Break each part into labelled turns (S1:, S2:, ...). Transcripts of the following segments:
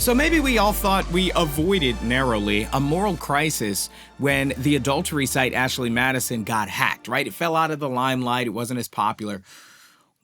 S1: So maybe we all thought we avoided narrowly a moral crisis when the adultery site Ashley Madison got hacked, right? It fell out of the limelight. It wasn't as popular.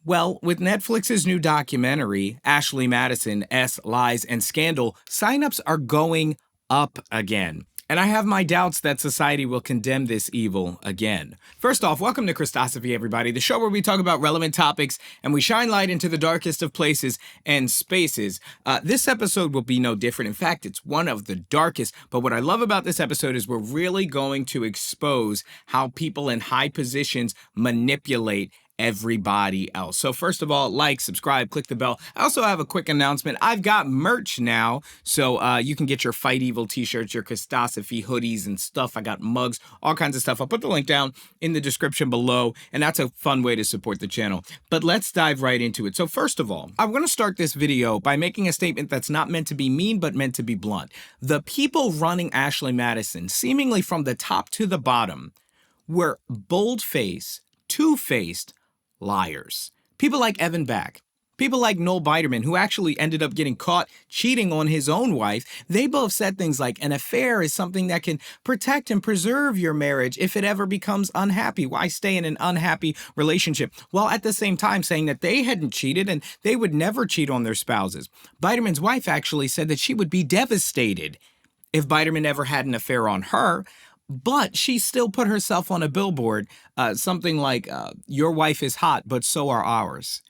S1: Well, with Netflix's new documentary, Ashley Madison, S, Lies, and Scandal, signups are going up again. And I have my doubts that society will condemn this evil again. First off, welcome to Christosophy, everybody, the show where we talk about relevant topics and we shine light into the darkest of places and spaces. This episode will be no different. In fact, it's one of the darkest. But what I love about this episode is we're really going to expose how people in high positions manipulate everybody else. So first of all, like, subscribe, click the bell. I also have a quick announcement. I've got merch now, so you can get your Fight Evil t-shirts, your Christosophy hoodies and stuff. I got mugs, all kinds of stuff. I'll put the link down in the description below, and that's a fun way to support the channel. But let's dive right into it. So first of all, I'm going to start this video by making a statement that's not meant to be mean, but meant to be blunt. The people running Ashley Madison, seemingly from the top to the bottom, were bold-faced, two-faced liars. People like Evan Back, people like Noel Biderman, who actually ended up getting caught cheating on his own wife. They both said things like, an affair is something that can protect and preserve your marriage if it ever becomes unhappy. Why stay in an unhappy relationship? While at the same time saying that they hadn't cheated and they would never cheat on their spouses. Biderman's wife actually said that she would be devastated if Biderman ever had an affair on her. But she still put herself on a billboard, something like, your wife is hot, but so are ours.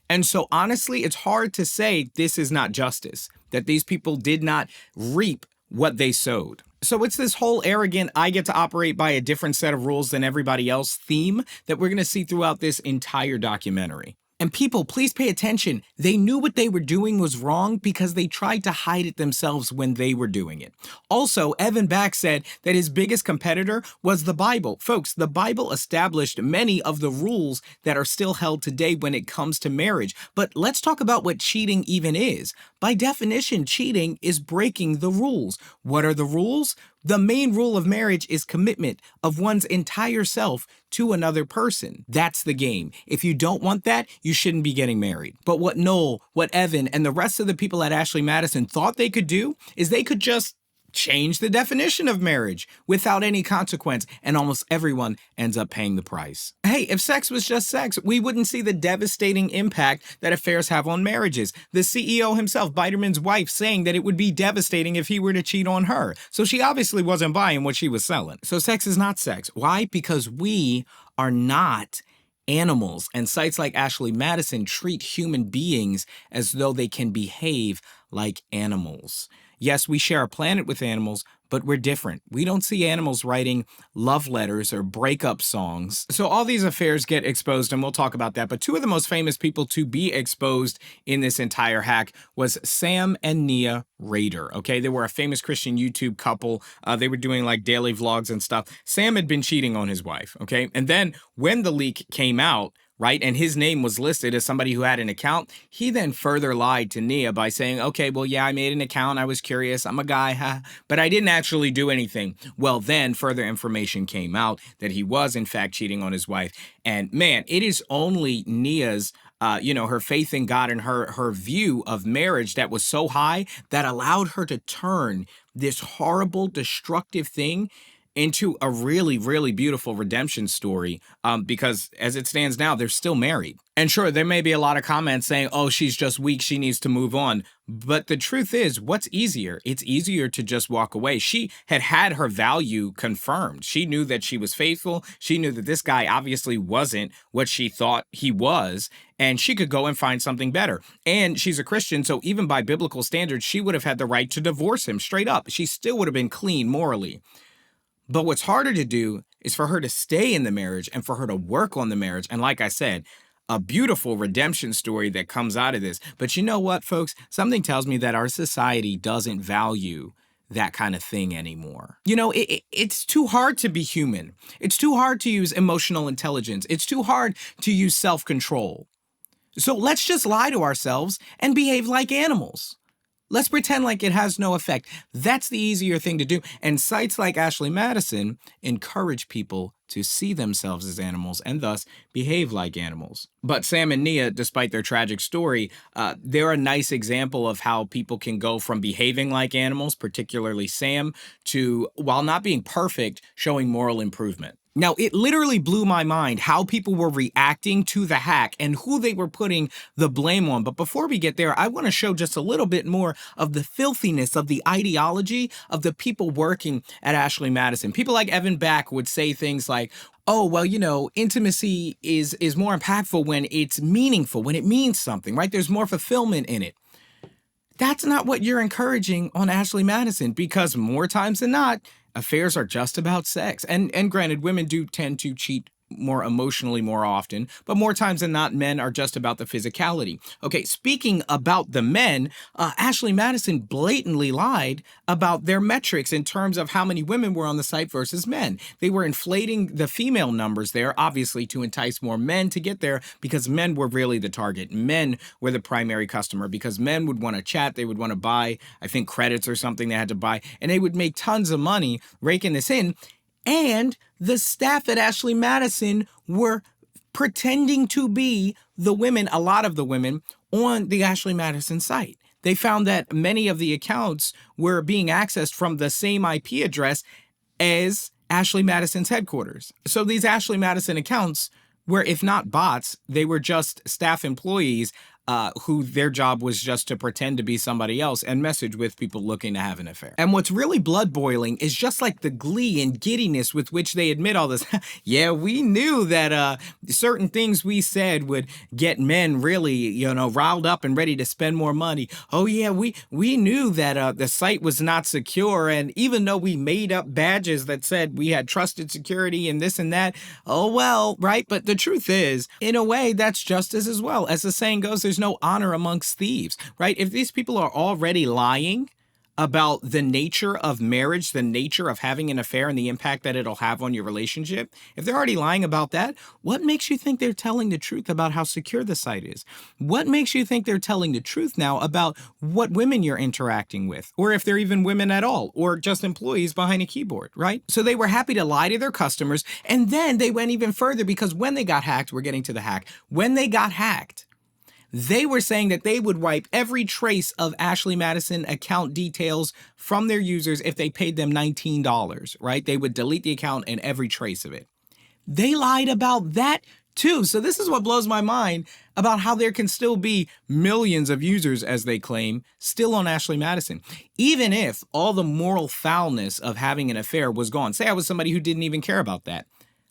S1: And so honestly, it's hard to say this is not justice, that these people did not reap what they sowed. So it's this whole arrogant, I get to operate by a different set of rules than everybody else theme that we're going to see throughout this entire documentary. And people, please pay attention. They knew what they were doing was wrong because they tried to hide it themselves when they were doing it. Also, Evan Back said that his biggest competitor was the Bible. Folks, the Bible established many of the rules that are still held today when it comes to marriage. But let's talk about what cheating even is. By definition, cheating is breaking the rules. What are the rules? The main rule of marriage is commitment of one's entire self to another person. That's the game. If you don't want that, you shouldn't be getting married. But what Noel, what Evan, and the rest of the people at Ashley Madison thought they could do is they could just change the definition of marriage without any consequence, and almost everyone ends up paying the price. Hey, if sex was just sex, we wouldn't see the devastating impact that affairs have on marriages. The CEO himself, Biderman's wife, saying that it would be devastating if he were to cheat on her. So she obviously wasn't buying what she was selling. So sex is not sex. Why? Because we are not animals, and sites like Ashley Madison treat human beings as though they can behave like animals. Yes, we share a planet with animals, but we're different. We don't see animals writing love letters or breakup songs. So all these affairs get exposed, and we'll talk about that. But two of the most famous people to be exposed in this entire hack was Sam and Nia Rader, okay? They were a famous Christian YouTube couple. They were doing like daily vlogs and stuff. Sam had been cheating on his wife, okay? And then when the leak came out, right, and his name was listed as somebody who had an account, he then further lied to Nia by saying, okay, well, yeah, I made an account. I was curious. I'm a guy, but I didn't actually do anything. Well, then further information came out that he was, in fact, cheating on his wife. And man, it is only Nia's her faith in God and her view of marriage that was so high that allowed her to turn this horrible, destructive thing into a really, really beautiful redemption story, because as it stands now, they're still married. And sure, there may be a lot of comments saying, oh, she's just weak, she needs to move on. But the truth is, what's easier? It's easier to just walk away. She had her value confirmed. She knew that she was faithful. She knew that this guy obviously wasn't what she thought he was, and she could go and find something better. And she's a Christian, so even by biblical standards, she would have had the right to divorce him straight up. She still would have been clean morally. But what's harder to do is for her to stay in the marriage and for her to work on the marriage. And like I said, a beautiful redemption story that comes out of this. But you know what, folks? Something tells me that our society doesn't value that kind of thing anymore. You know, it's too hard to be human. It's too hard to use emotional intelligence. It's too hard to use self-control. So let's just lie to ourselves and behave like animals. Let's pretend like it has no effect. That's the easier thing to do. And sites like Ashley Madison encourage people to see themselves as animals and thus behave like animals. But Sam and Nia, despite their tragic story, they're a nice example of how people can go from behaving like animals, particularly Sam, to, while not being perfect, showing moral improvement. Now, it literally blew my mind how people were reacting to the hack and who they were putting the blame on. But before we get there, I want to show just a little bit more of the filthiness of the ideology of the people working at Ashley Madison. People like Evan Back would say things like, oh, well, intimacy is more impactful when it's meaningful, when it means something, right? There's more fulfillment in it. That's not what you're encouraging on Ashley Madison, because more times than not, affairs are just about sex. And granted, women do tend to cheat more emotionally more often, but more times than not, men are just about the physicality. Okay, speaking about the men, Ashley Madison blatantly lied about their metrics in terms of how many women were on the site versus men. They were inflating the female numbers there, obviously to entice more men to get there, because men were really the target. Men were the primary customer, because men would want to chat, they would want to buy, I think, credits or something they had to buy, and they would make tons of money raking this in. And the staff at Ashley Madison were pretending to be the women, a lot of the women, on the Ashley Madison site. They found that many of the accounts were being accessed from the same IP address as Ashley Madison's headquarters. So these Ashley Madison accounts were, if not bots, they were just staff employees who their job was just to pretend to be somebody else and message with people looking to have an affair. And what's really blood boiling is just like the glee and giddiness with which they admit all this. Yeah, we knew that certain things we said would get men really, riled up and ready to spend more money. Oh yeah, we knew that the site was not secure, and even though we made up badges that said we had trusted security and this and that, oh well, right? But the truth is, in a way, that's justice as well. As the saying goes, there's no honor amongst thieves, right? If these people are already lying about the nature of marriage, the nature of having an affair and the impact that it'll have on your relationship, if they're already lying about that, what makes you think they're telling the truth about how secure the site is? What makes you think they're telling the truth now about what women you're interacting with, or if they're even women at all, or just employees behind a keyboard, right? So they were happy to lie to their customers, and then they went even further, because when they got hacked, we're getting to the hack, when they got hacked, they were saying that they would wipe every trace of Ashley Madison account details from their users if they paid them $19, right? They would delete the account and every trace of it. They lied about that too. So this is what blows my mind about how there can still be millions of users, as they claim, still on Ashley Madison. Even if all the moral foulness of having an affair was gone. Say I was somebody who didn't even care about that.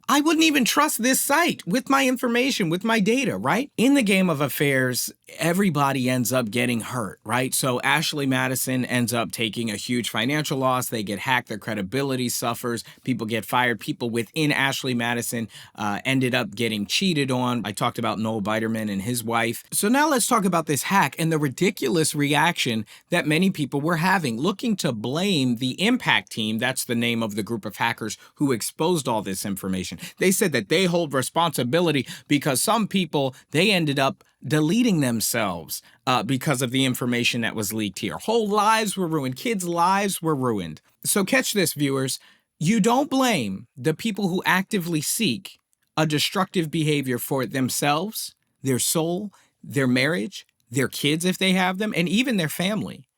S1: I wouldn't even trust this site with my information, with my data, right? In the game of affairs, everybody ends up getting hurt, right? So Ashley Madison ends up taking a huge financial loss. They get hacked. Their credibility suffers. People get fired. People within Ashley Madison ended up getting cheated on. I talked about Noel Biderman and his wife. So now let's talk about this hack and the ridiculous reaction that many people were having, looking to blame the Impact Team. That's the name of the group of hackers who exposed all this information. They said that they hold responsibility because some people, they ended up deleting themselves because of the information that was leaked here. Whole lives were ruined. Kids' lives were ruined. So catch this, viewers. You don't blame the people who actively seek a destructive behavior for themselves, their soul, their marriage, their kids if they have them, and even their family,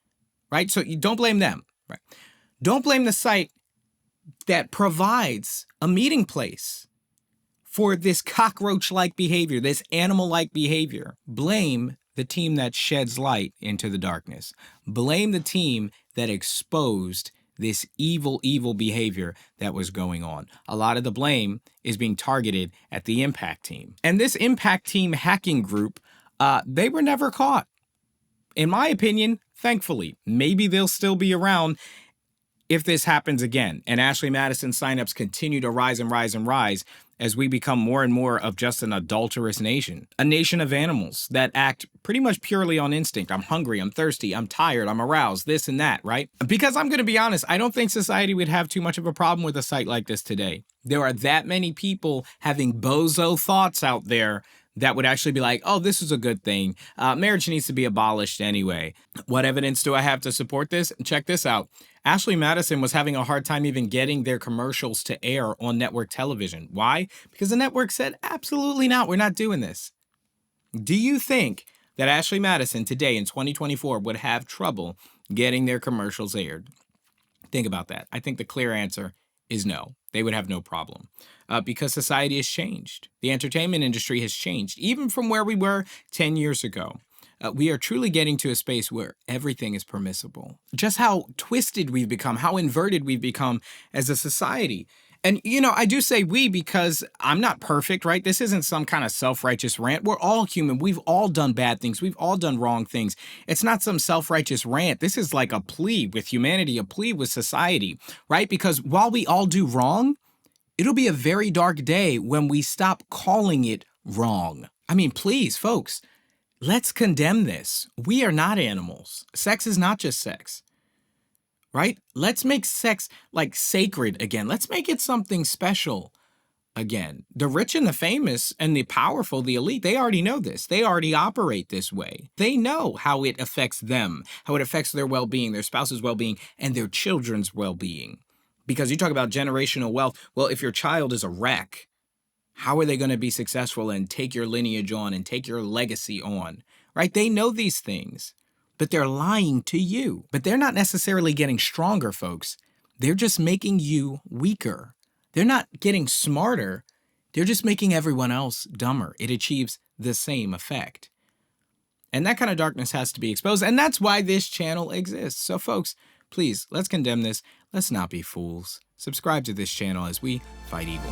S1: right? So you don't blame them, right? Don't blame the site that provides a meeting place for this cockroach-like behavior, this animal-like behavior. Blame the team that sheds light into the darkness. Blame the team that exposed this evil, evil behavior that was going on. A lot of the blame is being targeted at the Impact Team. And this Impact Team hacking group, they were never caught. In my opinion, thankfully. Maybe they'll still be around if this happens again, and Ashley Madison signups continue to rise and rise and rise as we become more and more of just an adulterous nation, a nation of animals that act pretty much purely on instinct. I'm hungry, I'm thirsty, I'm tired, I'm aroused, this and that, right? Because I'm going to be honest, I don't think society would have too much of a problem with a site like this today. There are that many people having bozo thoughts out there that would actually be like, oh, this is a good thing. Marriage needs to be abolished anyway. What evidence do I have to support this? Check this out. Ashley Madison was having a hard time even getting their commercials to air on network television. Why? Because the network said, absolutely not. We're not doing this. Do you think that Ashley Madison today in 2024 would have trouble getting their commercials aired? Think about that. I think the clear answer is no. They would have no problem because society has changed. The entertainment industry has changed, even from where we were 10 years ago. We are truly getting to a space where everything is permissible. Just how twisted we've become, how inverted we've become as a society. And, I do say we because I'm not perfect, right? This isn't some kind of self-righteous rant. We're all human. We've all done bad things. We've all done wrong things. It's not some self-righteous rant. This is like a plea with humanity, a plea with society, right? Because while we all do wrong, it'll be a very dark day when we stop calling it wrong. I mean, please, folks, let's condemn this. We are not animals. Sex is not just sex. Right? Let's make sex like sacred again. Let's make it something special again. The rich and the famous and the powerful, the elite, they already know this. They already operate this way. They know how it affects them, how it affects their well-being, their spouse's well-being, and their children's well-being. Because you talk about generational wealth. Well, if your child is a wreck, how are they going to be successful and take your lineage on and take your legacy on? Right? They know these things. But they're lying to you. But they're not necessarily getting stronger, folks. They're just making you weaker. They're not getting smarter. They're just making everyone else dumber. It achieves the same effect. And that kind of darkness has to be exposed. And that's why this channel exists. So, folks, please, let's condemn this. Let's not be fools. Subscribe to this channel as we fight evil.